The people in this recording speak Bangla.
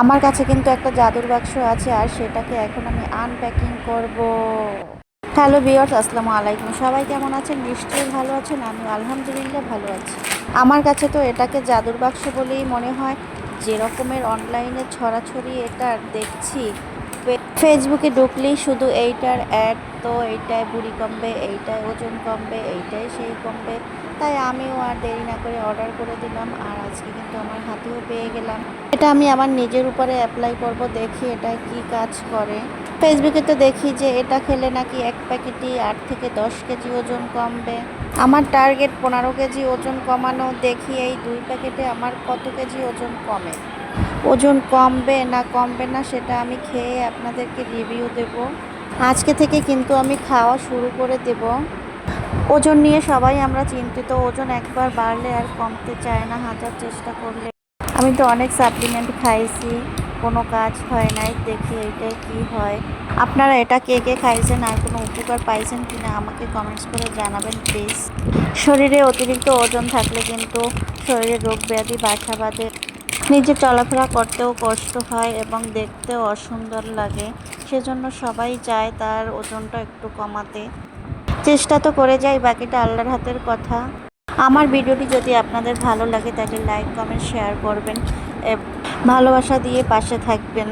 আমার কাছে কিন্তু একটা জাদুর বাক্স আছে আর সেটাকে এখন আমি আনপ্যাকিং করব। হ্যালো ভিউয়ার্স, আসসালামু আলাইকুম। সবাই কেমন আছেন? নিশ্চয়ই ভালো আছেন। আমি আলহামদুলিল্লাহ ভালো আছি। আমার কাছে তো এটাকে জাদুর বাক্স বলেই মনে হয়। যে রকমের অনলাইনে ছড়াছড়ি এটার দেখছি, ফেসবুকে ঢুকলেই শুধু এইটার অ্যাড। তো এইটায় বুড়ি কমবে, এইটায় ওজন কমবে, এইটাই সেই কমবে। তাই আমিও আর দেরি না করে অর্ডার করে দিলাম আর আজকে কিন্তু আমার হাতেও পেয়ে গেলাম। এটা আমি আমার নিজের উপরে অ্যাপ্লাই করব, দেখি এটা কি কাজ করে। ফেসবুকে তো দেখি যে এটা খেলে নাকি এক প্যাকেটই 8 থেকে 10 কেজি ওজন কমবে। আমার টার্গেট 15 কেজি ওজন কমানো। দেখি এই 2 প্যাকেটে আমার কত কেজি ওজন কমে। ওজন কমবে না কমবে না সেটা আমি খেয়ে আপনাদেরকে রিভিউ দেব। আজকে থেকে কিন্তু আমি খাওয়া শুরু করে দেব। ওজন নিয়ে সবাই আমরা চিন্তিত। ওজন একবার বাড়লে আর কমতে চায় না হাজার চেষ্টা করলে। আমি তো অনেক সাপ্লিমেন্ট খাইছি, কোনো কাজ হয় নাই। দেখি এইটাই কি হয়। আপনারা এটা কে কে খাইছেন আর কোনো উপকার পাইছেন কিনা আমাকে কমেন্টস করে জানাবেন প্লিজ। শরীরে অতিরিক্ত ওজন থাকলে কিন্তু শরীরে রোগ ব্যাধি বাসা বাঁধে। নিজে চলাফেরা করতেও কষ্ট হয় এবং দেখতেও অসুন্দর লাগে। সেজন্য সবাই চায় তার ওজনটা একটু কমাতে। চেষ্টা তো করে যাই, বাকিটা আল্লাহর হাতের কথা। আমার ভিডিওটি যদি আপনাদের ভালো লাগে তাহলে লাইক কমেন্ট শেয়ার করবেন, ভালোবাসা দিয়ে পাশে থাকবেন।